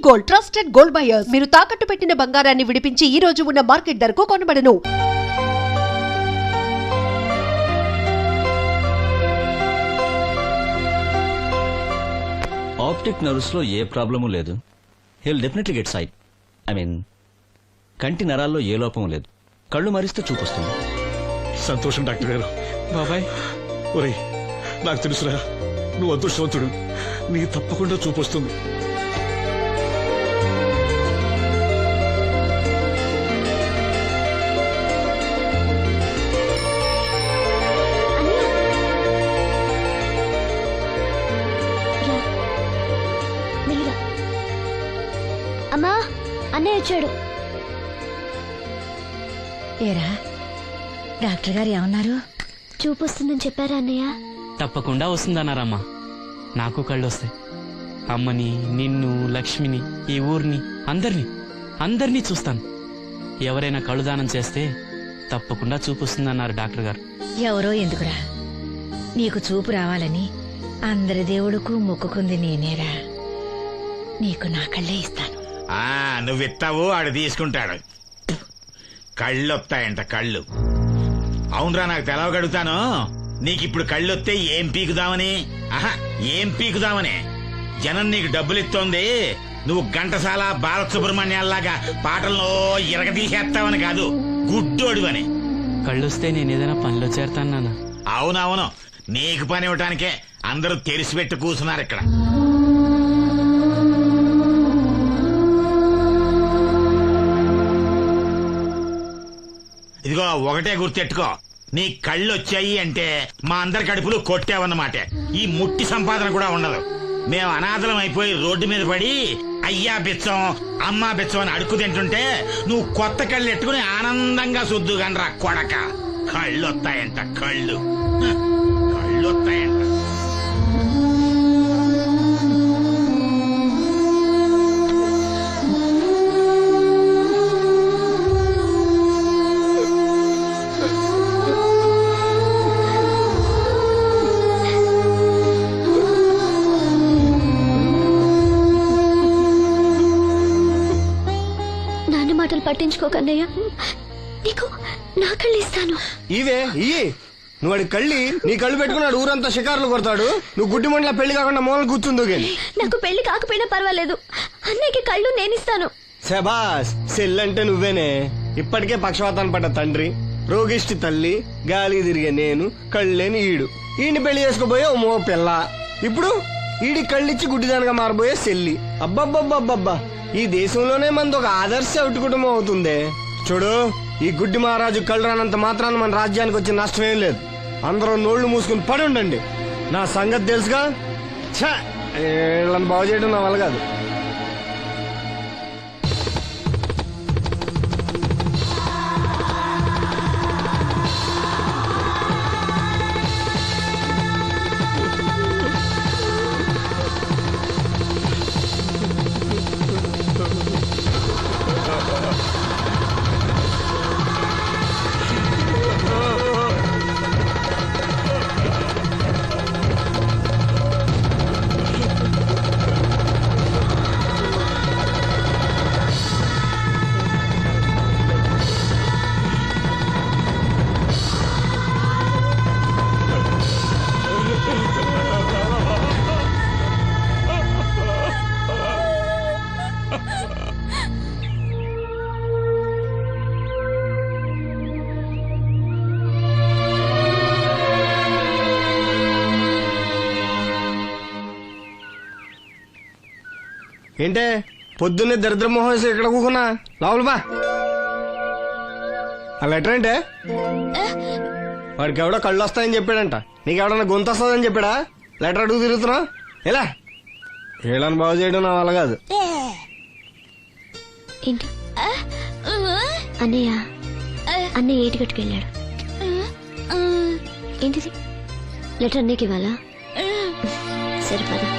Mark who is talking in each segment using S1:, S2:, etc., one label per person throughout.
S1: Gold, trusted gold buyers. మీరు తాకట్టు పెట్టిన బంగారాన్ని విడిపించి ఈ రోజు ఉన్న మార్కెట్ ధరకు కొనబడను.
S2: ఆప్టిక్ నర్వ్స్ లో ఏ ప్రాబ్లము లేదు. He'll definitely get sight. కంటి నరాల్లో ఏ లోపం లేదు. కళ్ళు మరిస్తే చూపొస్తుంది.
S3: సంతోషం డాక్టర్ గారు.
S4: బాబాయ్,
S3: ఒరేయ్, నాకు తెలుసురా, నువ్వు అదృష్టవంతుడు. నీకు తప్పకుండా చూపొస్తుంది.
S5: అమ్మా, అన్నయ్య వచ్చాడు.
S6: ఏరా, డాక్టర్ గారు ఏమన్నారు?
S5: చూపు వస్తుందని చెప్పారా అన్నయ్య?
S4: తప్పకుండా వస్తుందన్నారమ్మా. నాకు కళ్ళు వస్తాయి. అమ్మని, నిన్ను, లక్ష్మిని, ఈ ఊరిని, అందరినీ చూస్తాను. ఎవరైనా కళ్ళు దానం చేస్తే తప్పకుండా చూపు వస్తుందన్నారు డాక్టర్ గారు.
S6: ఎవరో ఎందుకురా, నీకు చూపు రావాలని అందరి దేవుడుకు మొక్కుకుంది నేనేరా. నీకు నా కళ్ళే ఇస్తాను.
S7: నువ్విస్తావు, ఆడు తీసుకుంటాడు. కళ్ళు వస్తాయంట, కళ్ళు. అవునరా, నాకు తెలవగడుగుతాను. నీకిప్పుడు కళ్ళొస్తే ఏం పీకుదామని? ఏం పీకుదామని? జనం నీకు డబ్బులు ఇస్తోంది, నువ్వు ఘంటసాల బాలసుబ్రహ్మణ్యాల్లాగా పాటల్లో ఇరగదీసేస్తావని కాదు, గుడ్డోడివని.
S4: కళ్ళొస్తే నేను ఏదైనా పనిలో చేరతాను నాన్న.
S7: అవునవును, నీకు పని ఇవ్వటానికే అందరూ తెరిసిపెట్టి కూర్చున్నారు ఇక్కడ. ఇదిగో ఒకటే గుర్తెట్టుకో, నీ కళ్ళు వచ్చాయి అంటే మా అందరి కడుపులు కొట్టావన్నమాట. ఈ ముట్టి సంపాదన కూడా ఉండదు. మేము అనాథలం అయిపోయి రోడ్డు మీద పడి అయ్యా బిచ్చం, అమ్మా బిచ్చం అని అడుక్కు తింటుంటే నువ్వు కొత్త కళ్ళు ఎట్టుకుని ఆనందంగా సుద్దుగనరా కొడక. కళ్ళు వస్తాయంట, కళ్ళు వస్తాయంట.
S5: మాటలు పట్టించుకోకన్నయ్య, నీకు నా కళ్ళు ఇస్తాను.
S8: ఇవే నువ్వు వాడి కళ్ళి నీ కళ్ళు పెట్టుకున్నాడు, ఊరంతా షికారులు కొడతాడు. నువ్వు గుడ్డి మండల పెళ్లి కాకుండా మూలలు కూర్చుందో గాని.
S5: నాకు పెళ్లి కాకపోయినా పర్వాలేదు, అన్నయ్యకి కళ్ళు నేనిస్తాను.
S8: శబాస్, సెల్లంటే నువ్వేనే. ఇప్పటికే పక్షవాతాన్ని పడ్డ తండ్రి, రోగిష్టి తల్లి, గాలి తిరిగే నేను, కళ్ళేని ఈడు. ఈయన్ని పెళ్లి చేసుకోబోయే ఓ మో పిల్ల. ఇప్పుడు ఈడి కళ్ళిచ్చి గుడ్డిదానిగా మారబోయే సెల్లి. అబ్బబ్బబ్బబ్బబ్బా, ఈ దేశంలోనే మనది ఒక ఆదర్శ ఒకటి కుటుంబం అవుతుందే. చూడు, ఈ గుడ్డి మహారాజు కళ్ళు రానంత మాత్రాన్ని మన రాజ్యానికి వచ్చిన నష్టమేం లేదు. అందరూ నోళ్లు మూసుకుని పడి ఉండండి. నా సంగతి తెలుసుగా. వీళ్ళని బాగు చేయడం నా వల్ల కాదు. ఏంటే పొద్దున్నే దరిద్ర మోహన్ ఇక్కడ కూకున్నా? లోపల బా. ఆ లెటర్ ఏంటే? వాడికి ఎవడో కళ్ళు వస్తాయని చెప్పాడంట. నీకెవడన్నా గొంతు వస్తుందని చెప్పాడా? లెటర్ అడుగు తిరుగుతున్నా? ఎలా వీళ్ళని బాగు చేయడం నా వల్ల కాదు.
S5: ఏంటి అన్నయ్య? అన్నయ్య ఏటి కట్టుకెళ్ళాడు. ఏంటిది? లెటర్ అన్నయ్యకి ఇవ్వాలా? సరిపదా.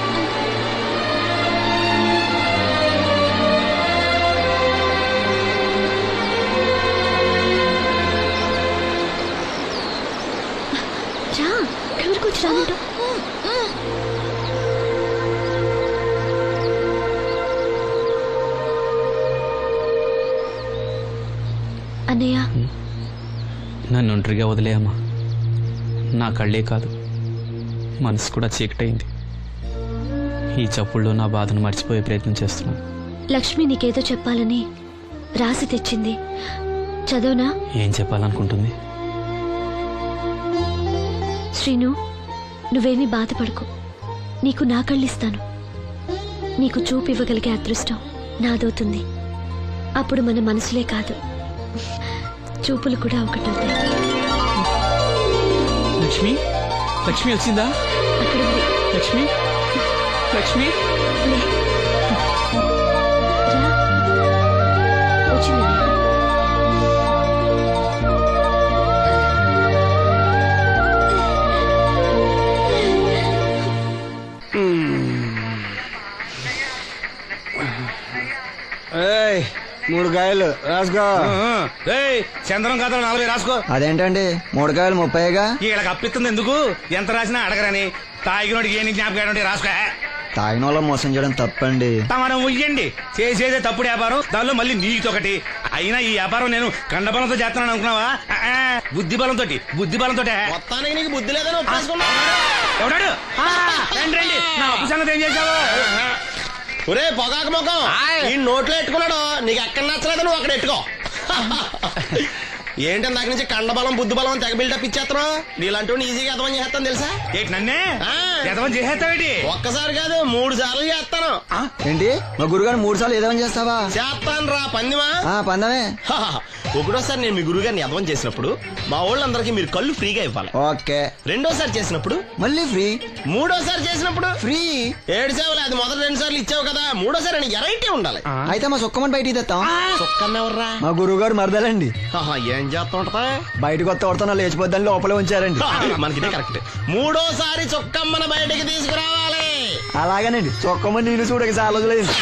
S5: రా, ఇక్కడ వరకు వచ్చి రానంట. అన్నయ్య
S4: నన్ను ఒంటరిగా వదిలేయమ్మా. నా కళ్ళే కాదు, మనసు కూడా చీకటైంది. ఈ చప్పుల్లో నా బాధను మర్చిపోయే ప్రయత్నం చేస్తున్నాను.
S5: లక్ష్మి నీకేదో చెప్పాలని రాసి తెచ్చింది, చదవనా?
S4: ఏం చెప్పాలనుకుంటుంది?
S5: శ్రీను, నువ్వేమీ బాధపడకు. నీకు నా కళ్ళిస్తాను. నీకు చూపు ఇవ్వగలిగే అదృష్టం నాదవుతుంది. అప్పుడు మన మనసులే కాదు, చూపులు కూడా ఒకటవుతాయి.
S4: లక్ష్మి, లక్ష్మి వచ్చిందా?
S5: అక్కడ ఉంది.
S4: లక్ష్మి, లక్ష్మి.
S5: లే. రా. వచ్చింది.
S8: ఏయ్ 3 కాయలు రాసుకో.
S7: చంద్రం కథలు 40 రాసుకో.
S8: అదేంటండి 3 కాయలు 30గా?
S7: వీళ్ళకి అప్పిస్తుంది ఎందుకు? ఎంత రాసినా అడగరని. తాగినోడికి ఏ జ్ఞాపకం రాసుకో.
S8: తాగిన వాళ్ళ మోసం చేయడం తప్పండి.
S7: మనం ఉయ్యండి, చేసేదే తప్పుడు వ్యాపారం, దానిలో మళ్ళీ నీతొకటి. అయినా ఈ వ్యాపారం నేను కండబలంతో చేస్తున్నాను అనుకున్నావా? బుద్ధి బలంతో.
S8: మొత్తానికి నీకు బుద్ధి లేదని
S7: ఎవడాడు? రండి రండి, నా అప్పు సంగతి ఏం చేశావు?
S8: ఒరే పొగాకు ముఖం, ఈ నోట్లో ఎట్టుకున్నాడు. నీకు ఎక్కడ నచ్చలేదు, నువ్వు అక్కడ ఎట్టుకో. ఏంటి నాకు నుంచి కండబలం బుద్ధి బలం తెగ బిల్డప్ ఇచ్చేస్తున్నావు? నీలాంటి ఈజీగా అర్థం చేస్తాను తెలుసా?
S7: ఏంటి నన్నే ఎదవం చేసేస్తావేటి?
S8: ఒక్కసారి కాదు 3 సార్లు చేస్తాను. ఏంటి మా గురుగారు 3 సార్లు ఏదైనా చేస్తావా? చేస్తాను రా పందిమా. పందమే. ఒకటోసారి నేను మీ గురుగారిని ఎదవం చేసినప్పుడు మా వాళ్ళందరికీ మీరు కళ్ళు ఫ్రీగా ఇవ్వాలి. ఓకే. రెండోసారి చేసినప్పుడు మళ్ళీ ఫ్రీ. మూడోసారి చేసినప్పుడు ఫ్రీ. 7 సేవలు అది మొదటి 2 సార్లు ఇచ్చావు కదా, మూడోసారి ఎరైటీ ఉండాలి. అయితే మా సుక్కమని బయటికి తెస్తాం. సుక్కన్న ఎవర్రా? మా గురుగారు మరదలండి. ఏం చేస్తా ఉంటదా? బయటకు వస్తా లేచిపోద్దని లోపలే ఉంచారండి. మనకి కరెక్ట్. మూడోసారి చొక్కమ్మని బయటకి తీసుకురావాలి. అలాగేనండి. చొక్కమ్మ నేను చూడక చాలా రోజులైంది.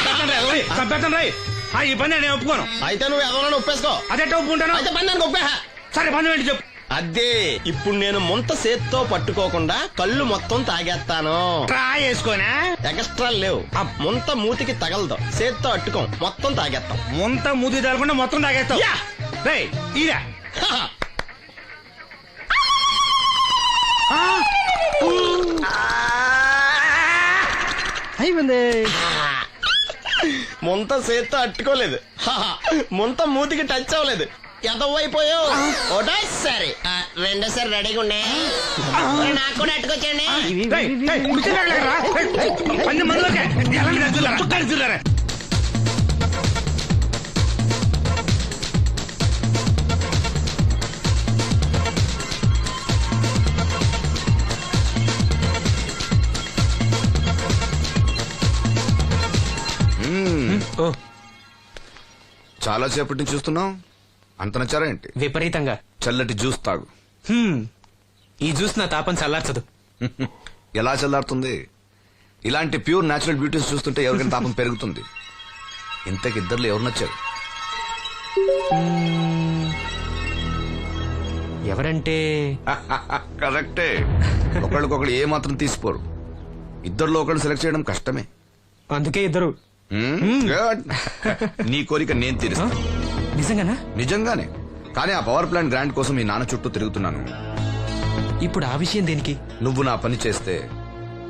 S7: ఈ పని నేను ఒప్పుకోను.
S8: అయితే నువ్వు ఎవరైనా ఒప్పేసుకో.
S7: అదే ఒప్పుకుంటాను.
S8: అయితే పని నేను ఒప్పే.
S7: సరే పని ఏంటి చెప్పు.
S8: అదే ఇప్పుడు నేను ముంత చేత్తో పట్టుకోకుండా కళ్ళు మొత్తం తాగేస్తాను.
S7: ట్రా వేసుకోనా?
S8: ఎక్స్ట్రా లేవు. ముంత మూతికి తగలదు, చేత్తో అట్టుకోం, మొత్తం తాగేస్తాం.
S7: ముంత మూతి తగలకుండా మొత్తం తాగేస్తావు. ఇదా
S8: అయిపోయింది. ముంత చేత్తో అట్టుకోలేదు, ముంత మూతికి టచ్ అవ్వలేదు. ఎంతవైపోయావు? ఒకటోసారి రెండోసారి రెడీగా ఉండే. నాకు కూడా అట్టుకొచ్చండి.
S9: చాలా సేపటి నుంచి చూస్తున్నావు. అంత నచ్చారా ఏంటి?
S4: విపరీతంగా.
S9: చల్లటి జ్యూస్ తాగు.
S4: ఈ జ్యూస్ నా తాపం చల్లార్చదు.
S9: ఎలా చల్లారుతుంది? ఇలాంటి ప్యూర్ న్యాచురల్ బ్యూటీస్ చూస్తుంటే ఎవరికైనా తాపం పెరుగుతుంది. ఇంతకి ఇద్దరులో ఎవరు నచ్చారు?
S4: ఎవరంటే?
S9: కరెక్టే. ఒకళ్ళకొకళ్ళు ఏ మాత్రం తీసిపోరు. ఇద్దరులో ఒకళ్ళు సెలెక్ట్ చేయడం కష్టమే.
S4: అందుకే ఇద్దరు.
S9: Good. నీ కోరిక నేను తీరుస్తాను.
S4: నిజంగానా?
S9: నిజంగానే. కానీ ఆ పవర్ ప్లాంట్ గ్రాంట్ కోసం మీ నాన్న చుట్టూ తిరుగుతున్నాను.
S4: ఇప్పుడు ఆ విషయం దేనికి?
S9: నువ్వు నా పని చేస్తే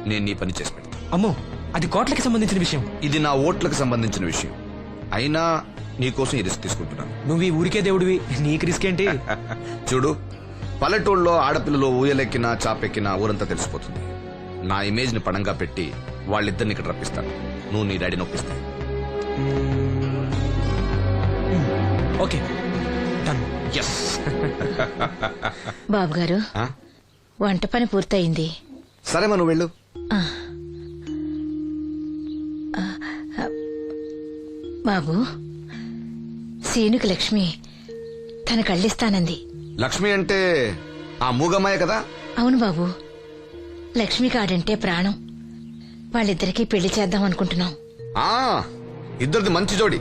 S9: నేను నీ పని చేసి పెడతా.
S4: అమ్మో, అది కోట్లకి సంబంధించిన విషయం.
S9: ఇది నా ఓట్లకు సంబంధించిన విషయం. అయినా నీకోసం ఈ రిస్క్ తీసుకుంటున్నాను.
S4: నువ్వు ఈ ఊరికే దేవుడివి, నీకు రిస్క్ ఏంటి?
S9: చూడు, పల్లెటూళ్ళలో ఆడపిల్లలు ఊయలెక్కినా చాపెక్కినా ఊరంతా తెలిసిపోతుంది. నా ఇమేజ్ ని పణంగా పెట్టి వాళ్ళిద్దరిని ఇక్కడ రప్పిస్తాను. నువ్వు నీ డాడీ నొప్పిస్తాయి.
S4: Okay, done.
S9: ఎస్.
S6: బాబు గారు, వంట పని పూర్తయింది.
S9: సరే మనం వెళ్ళు.
S6: బాబు, సీనుకి లక్ష్మి తన కళ్ళిస్తానంది.
S9: లక్ష్మి అంటే ఆ మూగమ్మాయే కదా?
S6: అవును బాబు, లక్ష్మి కాడంటే ప్రాణం. వాళ్ళిద్దరికీ పెళ్లి చేద్దాం అనుకుంటున్నాం.
S9: ఇద్దరిది మంచి జోడి.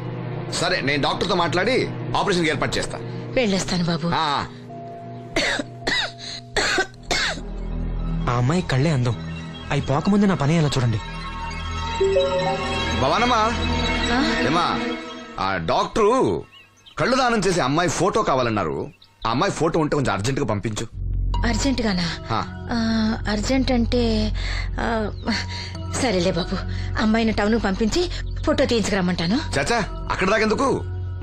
S9: సరే, నేను డాక్టర్తో మాట్లాడి ఆపరేషన్ ఏర్పాటు చేస్తా.
S6: వెళ్ళొస్తాను బాబు.
S4: ఆ అమ్మాయి కళ్ళే అందం. అవి పోకముందు నా పని ఎలా చూడండి.
S9: భవానమ్మా, ఏమా ఆ డాక్టరు కళ్ళు దానం చేసే అమ్మాయి ఫోటో కావాలన్నారు. ఆ అమ్మాయి ఫోటో ఉంటే కొంచెం అర్జెంట్ గా పంపించు.
S6: అర్జెంటుగానా?
S9: ఆ.
S6: అర్జెంట్ అంటే సరేలే బాబు, అమ్మాయిని టౌన్ పంపించి ఫోటో తీయించుకురమ్మంటాను.
S9: చాచా అక్కడ దాకెందుకు,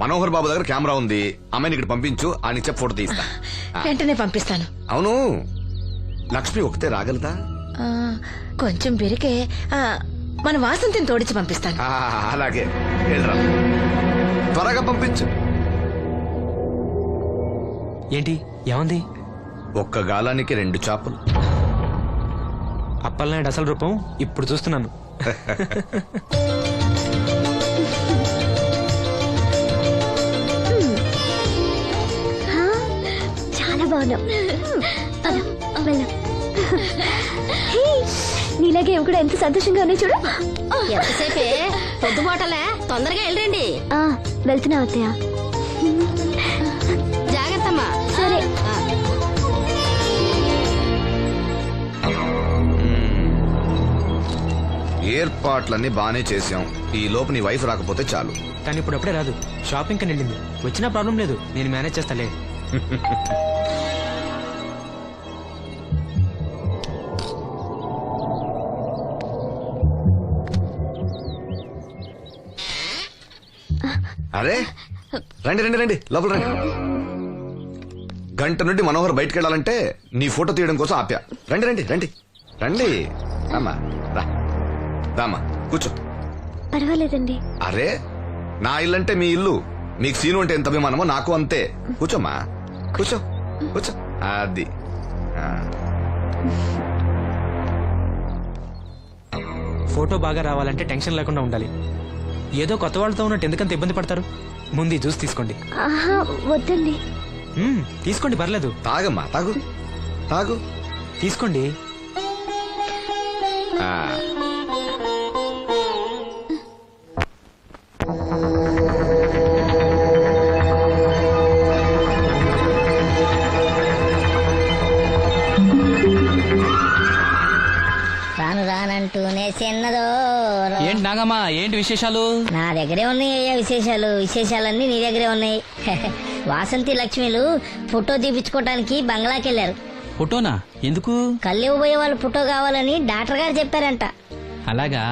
S9: మనోహర్ బాబు దగ్గర కెమెరా ఉంది, అమ్మాయిని ఇక్కడ పంపించు, ఆయన ఇచ్చే ఫోటో తీస్తా.
S6: వెంటనే పంపిస్తాను.
S9: అవును, లక్ష్మి ఒకతే రాగలదా?
S6: ఆ, కొంచెం బెరికే, మన వాసంతిని తోడిచి పంపిస్తాను.
S9: అలాగే వెళ్ళరా, త్వరగా పంపించు.
S10: ఏంటి ఏమంది?
S9: ఒక్క గాలానికి 2 చేపలు.
S10: అప్పలనాయుడు అసలు రూపం ఇప్పుడు చూస్తున్నాను.
S5: చాలా బాగున్నావు. నీలాగే కూడా ఎంత సంతోషంగా ఉన్నాయి చూడు.
S6: ఎంతసేపే పొద్దుబాటలే, తొందరగా వెళ్ళండి.
S5: వెళ్తున్నా అత్తయ్య.
S6: జాగ్రత్తమ్మా.
S5: సరే.
S9: ఏర్పాట్లన్నీ బానే చేసాం, ఈ లోపు నీ వైఫ్ రాకపోతే చాలు.
S10: కానీ ఇప్పుడు అప్పుడే రాదు, షాపింగ్ కని వెళ్ళింది. వచ్చినా ప్రాబ్లం లేదు, నేను మేనేజ్ చేస్తాలే.
S9: అరే రండి రండి రండి, లోపల రండి. గంట నుండి మనోహర్ బయటకు వెళ్ళాలంటే నీ ఫోటో తీయడం కోసం ఆప్యా. రండి రండి రండి రండి. రామా రా, రామా కూర్చో.
S5: పర్వాలేదండి.
S9: అరే నా ఇల్లు అంటే మీ ఇల్లు, మీకు సీను అంటే ఎంత అభిమానమో నాకు అంతే. కూర్చోమ్మా, కూర్చో కూర్చో. అది
S10: ఫోటో బాగా రావాలంటే టెన్షన్ లేకుండా ఉండాలి. ఏదో కొత్త వాళ్ళతో ఉన్నట్టు ఎందుకంత ఇబ్బంది పడతారు? ముందు జ్యూస్ తీసుకోండి.
S5: వద్దండి.
S10: తీసుకోండి, పర్లేదు.
S9: తాగమ్మా, తాగు తాగు,
S10: తీసుకోండి.
S6: రాను రానంటూనే చిన్నదో.
S4: ఏంటి నాగమ్మా, ఏంటి విశేషాలు?
S6: నా దగ్గరే ఉన్నాయి అయ్యా విశేషాలు. విశేషాలన్నీ నీ దగ్గరే ఉన్నాయి. వాసంతి లక్ష్మిలు ఫోటో తీపించుకోవటానికి బంగ్లాకి వెళ్ళారు.
S4: ఫోటోనా? ఎందుకు?
S6: కళ్ళు ఇవ్వబోయే వాళ్ళు ఫోటో కావాలని డాక్టర్ గారు చెప్పారంట.
S4: అలాగా?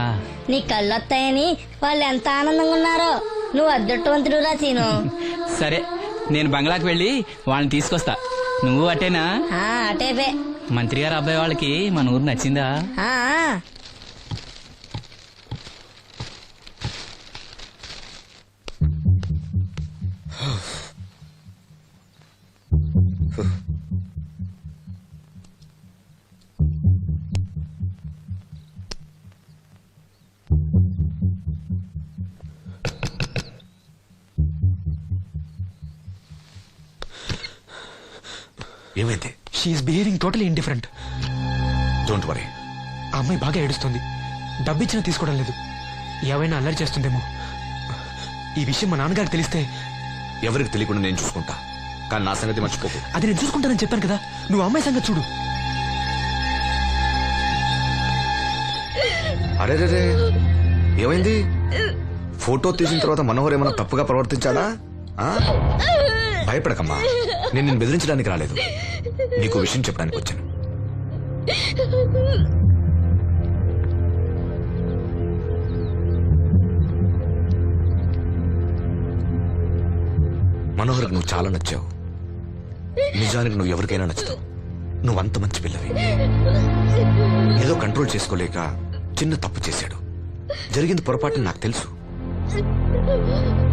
S6: నీ కళ్ళు వస్తాయని వాళ్ళు ఎంత ఆనందంగా ఉన్నారో. నువ్వు అదృష్టవంతుడు రా సీను.
S4: సరే, నేను బంగ్లాకి వెళ్ళి వాళ్ళని తీసుకొస్తా. నువ్వు అటేనా?
S6: అటేపే.
S4: మంత్రి గారు అబ్బాయి వాళ్ళకి మన ఊరు నచ్చిందా?
S9: ఏమైంది?
S10: She's behaving totally indifferent.
S9: Don't worry.
S10: ఆ అమ్మాయి బాగా ఏడుస్తుంది. డబ్బిచ్చినా తీసుకోవడం లేదు. ఏవైనా అల్లరి చేస్తుందేమో. ఈ విషయం మా నాన్నగారికి తెలిస్తే?
S9: ఎవరికి తెలియకుండా నేను చూసుకుంటా, కానీ నా సంగతి మర్చిపోకు.
S10: అది నేను చూసుకుంటానని చెప్పాను కదా, నువ్వు అమ్మాయి సంగతి చూడు.
S9: అరే రే, ఏమైంది? ఫోటో తీసిన తర్వాత మనోహర్ ఏమైనా తప్పుగా ప్రవర్తించాడా? భయపడకమ్మా, నేను నిన్ను బెదిరించడానికి రాలేదు, నీకు విషయం చెప్పడానికి వచ్చాను. మనోహర్కి నువ్వు చాలా నచ్చావు. నిజానికి నువ్వు ఎవరికైనా నచ్చుతావు. నువ్వంత మంచి పిల్లవి. ఏదో కంట్రోల్ చేసుకోలేక చిన్న తప్పు చేశాడు. జరిగింది పొరపాటు నాకు తెలుసు.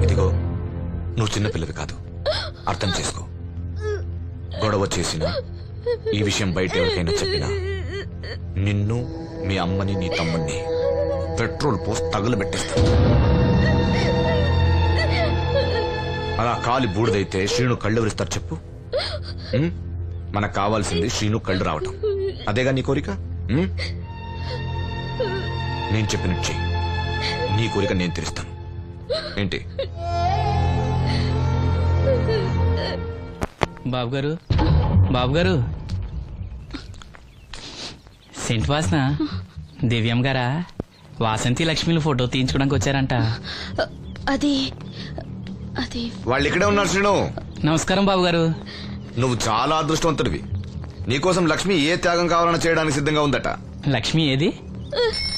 S9: ఇదిగో, నువ్వు చిన్న పిల్లవి కాదు, అర్థం చేసుకో. గొడవ చేసినా, ఈ విషయం బయట ఎవరికైనా చెప్పినా నిన్ను, మీ అమ్మని, నీ తమ్ముణ్ణి పెట్రోల్ పోసి తగులబెట్టేస్తా. అలా కాలి బూడిదైతే శ్రీను కళ్ళు ఎవరిస్తారు చెప్పు? మనకు కావాల్సింది శ్రీను కళ్ళు రావటం. అదేగా నీ కోరిక? నేను చెప్పినట్టు చెయ్యి, నీ కోరిక నేను తీరుస్తాను. ఏంటి?
S4: బాబు గారు, బాబు గారు, సెంట్ వాసన దివ్యం గారా? వాసంతి లక్ష్మిలు ఫోటో తీయించుకోవడానికి వచ్చారంట.
S5: అది
S9: వాళ్ళు ఇక్కడే ఉన్నారు శ్రీను.
S4: నమస్కారం బాబు గారు.
S9: నువ్వు చాలా అదృష్టవంతుడివి. నీకోసం లక్ష్మి ఏ త్యాగం కావాలన్నా చేయడానికి సిద్ధంగా ఉందట.
S4: లక్ష్మి ఏది?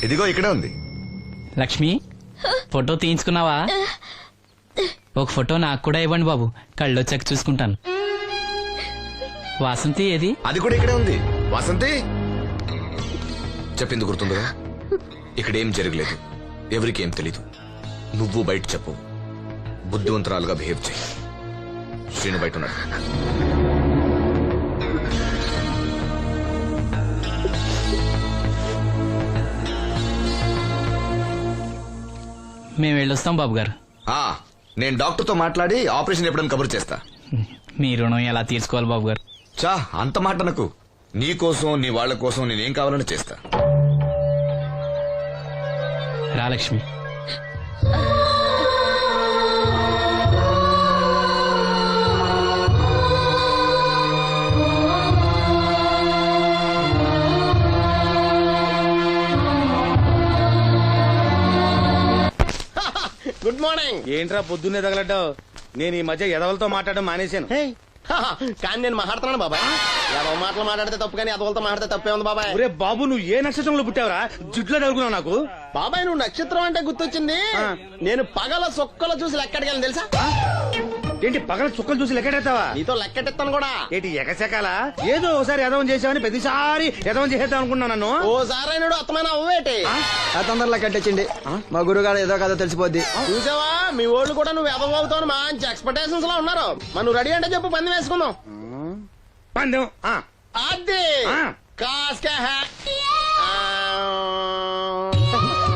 S9: ఇదిగో ఇక్కడే ఉంది.
S4: లక్ష్మి ఫోటో తీయించుకున్నావా? ఒక ఫోటో నాకు కూడా ఇవ్వండి బాబు, కళ్ళు వచ్చాక చూసుకుంటాను. వాసంతి ఏది?
S9: అది కూడా ఇక్కడే ఉంది. వాసంతి చెప్పింది గుర్తుందిగా? ఇక్కడేం జరగలేదు, ఎవరికేం తెలీదు. నువ్వు బయట చెప్పు, బుద్ధివంతురాలుగా బిహేవ్ చేయి. శ్రీను బయట ఉన్నాడు.
S4: మేము వెళ్ళొస్తాం బాబు గారు.
S9: నేను డాక్టర్తో మాట్లాడి ఆపరేషన్ ఎప్పుడైనా కబురు చేస్తా.
S4: మీ రుణం ఎలా తీర్చుకోవాలి బాబు గారు?
S9: చా అంత మాట నాకు. నీ కోసం నీ వాళ్ళ కోసం నేనేం కావాలని చేస్తా.
S4: రా లక్ష్మి.
S8: Good morning.
S11: ఏంట్రా పొద్దున్నే తగలడ్డావు? నేను ఈ మధ్య ఎదవలతో మాట్లాడడం మానేశాను.
S8: కానీ నేను మాట్లాడుతున్నాను బాబాయ్. ఎవరి మాటలు మాట్లాడితే తప్పు, కానీ అదవులతో మాట్లాడితే తప్పే ఉంది బాబాయ్.
S11: ఒరే బాబు, నువ్వు ఏ నక్షత్రంలో పుట్టావురా? జుట్లో తగులుకున్నావు నాకు.
S8: బాబాయ్ నువ్వు నక్షత్రం అంటే గుర్తొచ్చింది. నేను పగల సొక్కలు చూసి లెక్కడికెళ్ళను తెలుసా?
S11: ఏంటి పగల చుక్కలు చూసి లెక్కెడతావా?
S8: నీతో లెక్కెట్టిస్తాను కూడా.
S11: ఏంటి ఎగసెకాల? ఏదో ఒకసారి ఎదవం చేసావని ప్రతిసారి ఎదవం చేసేద్దాం అనుకున్నా నన్ను.
S8: ఓసారి అయినాడు అత్తమైన అవ్వేటి
S12: తొందరలో కట్టించండి. మా గురుగారు ఏదో కదా తెలిసిపోద్ది.
S8: చూసావా, మీ ఓళ్ళు కూడా నువ్వు ఎదవవుతావు మంచి ఎక్స్పెక్టేషన్స్ లో ఉన్నారు. మరి నువ్వు రెడీ అంటే చెప్పు, పందెం వేసుకుందాం.
S11: పందెం
S8: అది కాస్క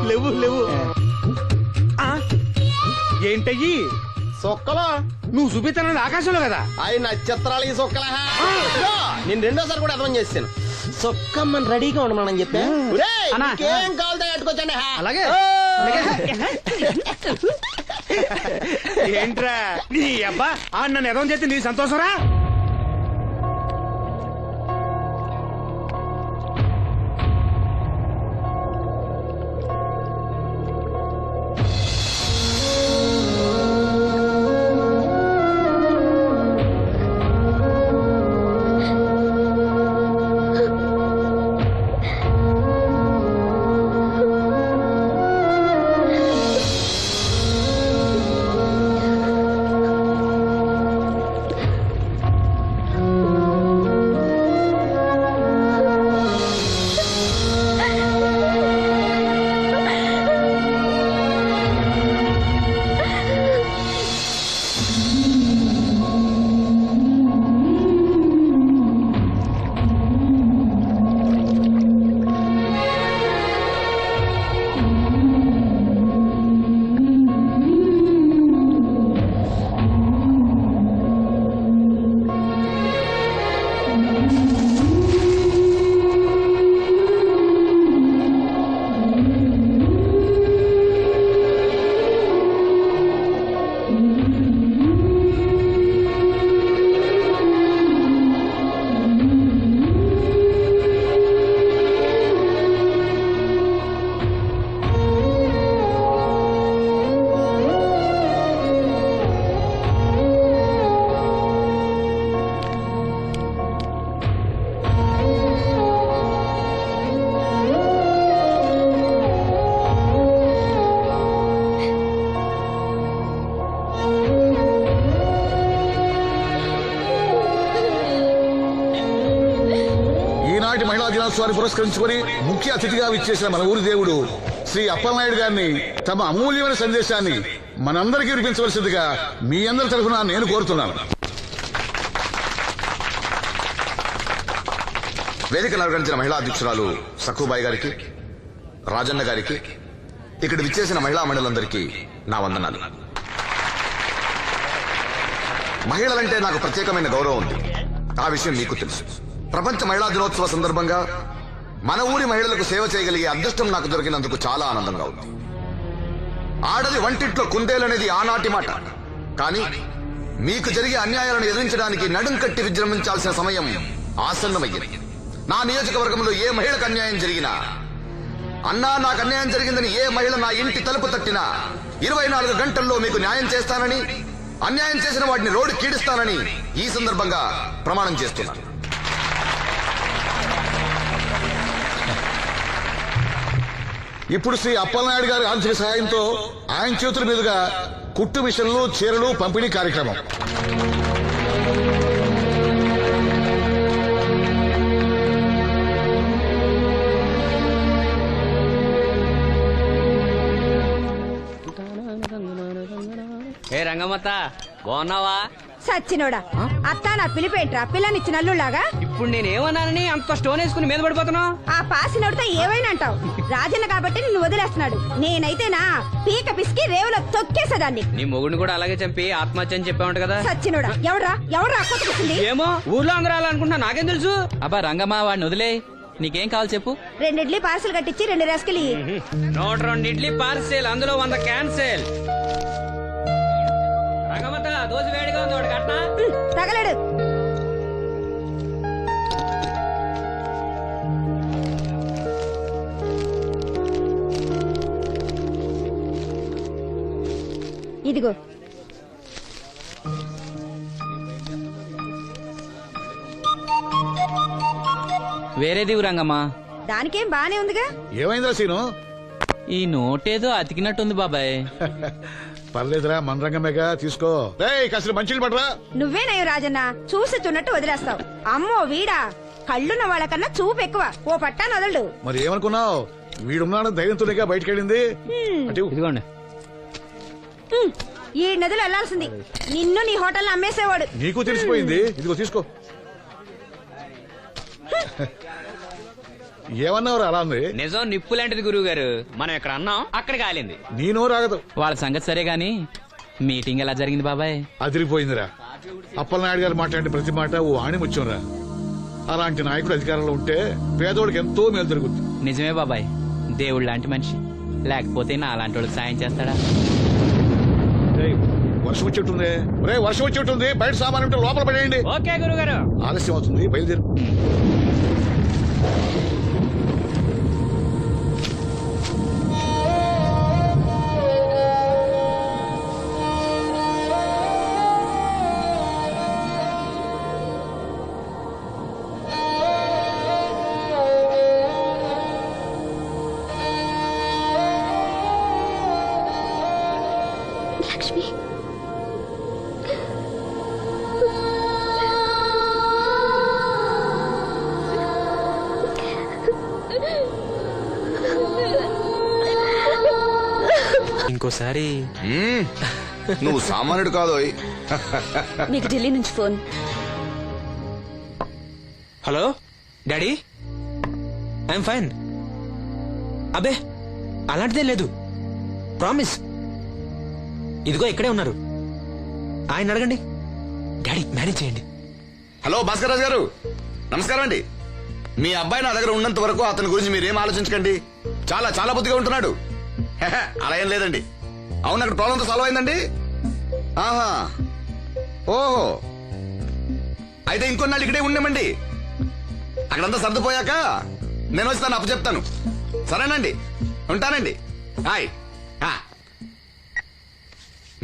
S11: లేవు లేవు. ఏంటయ్యి
S8: సొక్కలో
S11: నువ్వు చూపిస్తానది ఆకాశంలో కదా?
S8: అవి నక్షత్రాలు ఈ సొక్కల. నేను రెండోసారి కూడా అర్థం చేస్తాను. సొక్కమ్మని రెడీగా ఉండమని చెప్పా. ఏం కావాలితే కట్టుకోవచ్చండి.
S11: అలాగే. ఏంట్రా నీ అబ్బా నన్ను ఎదవం చేస్తే నీ సంతోషరా?
S3: మహిళా దినోత్సవాన్ని పురస్కరించుకొని ముఖ్య అతిథిగా విచ్చేసిన మన ఊరి దేవుడు శ్రీ అప్పలనాయుడు గారిని తమ అమూల్యమైన సందేశాన్ని మనందరికీ వినిపించవలసిందిగా మీ అందరి తరఫున నేను కోరుతున్నాను.
S9: వేదికను అలంకరించిన మహిళా అధ్యక్షురాలు సక్కుబాయి గారికి, రాజన్న గారికి, ఇక్కడ విచ్చేసిన మహిళా మండలందరికీ నా వందనాలు. మహిళలంటే నాకు ప్రత్యేకమైన గౌరవం ఉంది. ఆ విషయం మీకు తెలుసు. ప్రపంచ మహిళా దినోత్సవ సందర్భంగా మన ఊరి మహిళలకు సేవ చేయగలిగే అదృష్టం నాకు దొరికినందుకు చాలా ఆనందంగా ఉంది. ఆడది వంటింట్లో కుందేలనేది ఆనాటి మాట. కానీ మీకు జరిగే అన్యాయాలను ఎదిరించడానికి నడుం కట్టి విజృంభించాల్సిన సమయం ఆసన్నమయ్యింది. నా నియోజకవర్గంలో ఏ మహిళకు అన్యాయం జరిగినా, అన్నా నాకు అన్యాయం జరిగిందని ఏ మహిళ నా ఇంటి తలుపు తట్టినా 24 గంటల్లో మీకు న్యాయం చేస్తానని
S13: అన్యాయం చేసిన వాటిని రోడ్డు కీడిస్తానని ఈ సందర్భంగా ప్రమాణం చేస్తున్నాను.
S3: ఇప్పుడు శ్రీ అప్పలనాయుడు గారి ఆర్థిక సహాయంతో ఆయన చేతుల మీదుగా కుట్టు మిషన్లు, చీరలు పంపిణీ కార్యక్రమం.
S4: ఏ రంగమ్మత్త బాగున్నావా?
S6: సచ్చినోడా అత్త నా పిలిపేంట్రా పిల్లనిచ్చి నల్లులాగా.
S4: ఇప్పుడు నేనేమన్నానని అంత స్టోన్ వేసుకుని మీద పడిపోతున్నావు?
S6: ఆ పాసినోడితో ఏవైనా అంటావు. రాజన్న కాబట్టి నిన్ను వదిలేస్తున్నాడు. నేనైతేనా పీక పిసికి రేవులో తొక్కేసేదాన్ని.
S4: నీ మొగుడిని కూడా అలాగే చంపి ఆత్మహత్య అని చెప్పావంట కదా?
S6: సచ్చినోడా ఎవరా కొట్టుకుంది?
S4: ఏమో ఊర్లో అందరూ అలా అనుకుంటున్నా, నాకేం తెలుసు? అబ్బా రంగమ్మ వాడిని వదిలే. నీకేం కావాలి చెప్పు.
S6: 2 ఇడ్లీ పార్సల్ కట్టించి 2 రస్కలు ఇయ్యి.
S4: 102 ఇడ్లీ పార్సెల్, అందులో 100 క్యాన్సెల్. రంగమ్మత దోశ వేడిగా ఉంది, ఒకటి కట్నా?
S6: తగలడు. ఇదిగో
S4: వేరేది రంగమ్మ.
S6: దానికేం బానే ఉందిగా.
S3: ఏమైందిరా సీను?
S4: ఈ నోటేదో అతికినట్టుంది బాబాయ్.
S3: పర్లేదురా, మన రంగమేగా, తీసుకో. కాసిన మంచిలు పడరా.
S6: నువ్వేనయ్యో రాజన్న చూసి చున్నట్టు వదిలేస్తావు. అమ్మో వీడా కళ్ళున్న వాళ్ళకన్నా చూపు ఎక్కువ. ఓ పట్టా నదలడు.
S3: మరి ఏమనుకున్నావు? వీడున్నాడు ధైర్యంతోనేగా బయటకెళ్ళింది.
S4: ఇదిగోండి.
S6: ఈ నదులు వెళ్లాల్సింది. నిన్ను నీ హోటల్ అమ్మేసేవాడు.
S3: నీకు తెలిసిపోయింది. ఇదిగో తీసుకో. ఏమన్నావురా అలా ఉంది?
S4: నిజం నిప్పు లాంటిది గురువు గారు. మనం ఎక్కడ అన్నాం అక్కడ కాలింది.
S3: నీ నోరు ఆగదు.
S4: వాళ్ళ సంగతి సరే గాని మీటింగ్ ఎలా జరిగింది బాబాయ్?
S3: అదిరిపోయిందిరా. అప్పలనాయుడు గారు మాట్లాడిన ప్రతి మాట ఓ ఆణిముత్యంరా. అలాంటి నాయకుడు అధికారంలో ఉంటే పేదోడికి ఎంతో మేలు జరుగుతుంది.
S4: నిజమే బాబాయ్, దేవుడు లాంటి మనిషి. లేకపోతే నా అలాంటి వాళ్ళకి సాయం చేస్తాడా?
S3: వర్షం వచ్చేట్టుంది. వర్షం వచ్చేట్టుంది. బయట సామాన్ ఉంటే లోపల పడేయండి.
S4: ఓకే గురుగారు.
S3: ఆలస్యం అవుతుంది, బయలుదేరు.
S5: లక్ష్మి
S10: ఇంకోసారి
S13: నువ్వు సామాన్యుడు కాదోయ్.
S5: మీకు ఢిల్లీ నుంచి phone.
S10: Hello daddy, I'm fine. అబే అలాంటిదేం లేదు, ప్రామిస్. ఇదిగో ఇక్కడే ఉన్నారు, ఆయన అడగండి. డాడీ మేనేజ్ చేయండి.
S13: హలో భాస్కర్ రాజు గారు, నమస్కారం అండి. మీ అబ్బాయి నా దగ్గర ఉన్నంత వరకు అతని గురించి మీరేం ఆలోచించకండి. చాలా చాలా బుద్ధిగా ఉంటున్నాడు. అలా ఏం లేదండి. అవును, అక్కడ ప్రాబ్లంతో సాల్వ్ అయిందండి. ఆహా, ఓహో, అయితే ఇంకొన్నాళ్ళు ఇక్కడే ఉండమండి. అక్కడంతా సర్దుపోయాక నేను వస్తాను, అప్పు చెప్తాను. సరేనండి, ఉంటానండి. హాయ్.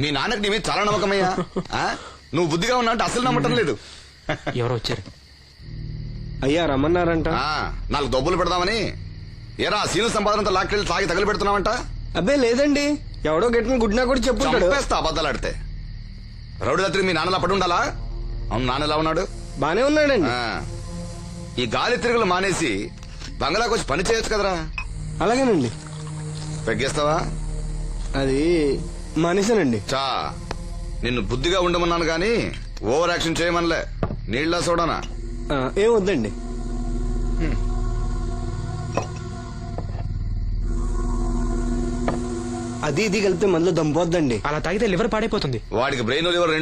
S13: మీ నాన్నకి నీ మీద చాలా నమ్మకమయ్యా. నువ్వు బుద్ధిగా ఉన్నావు అంటే అసలు నమ్మటం లేదు.
S10: ఎవరో వచ్చారు.
S8: అయ్యా రమ్మన్నారంట.
S13: 4 దొబ్బులు పెడదామని. ఏరా సీను సంపాదనంతో లాక్కెళ్ళి తాగి తగలు పెడుతున్నావంట?
S8: అబ్బే లేదండి, ఎవడో గట్టిన గుడ్నా కూడా చెప్పుంటాడు.
S13: చంపేస్తా అబద్ధాలాడితే. రౌడీ రాత్రి మీ నాన్నలా పడి ఉండాలా? అవును, నాన్న ఎలా ఉన్నాడు?
S8: బానే ఉన్నాడండి.
S13: ఈ గాలి తిరుగులు మానేసి బంగ్లాకి వచ్చి పని చేయొచ్చు కదరా.
S8: అలాగేనండి.
S13: పెగ్గేస్తావా?
S8: అది మానేశానండి.
S13: చా, నిన్ను బుద్ధిగా ఉండమన్నాను గాని ఓవర్ యాక్షన్ చేయమనలే. నీళ్ళ సోడానా?
S8: ఏం వద్దండి. అది ఇది కలిపితే మనలో దంపోద్దండి.
S10: అలా తాగితే లివర్ పాడైపోతుంది.
S13: వాడికి బ్రెయిన్ లివర్ రెండు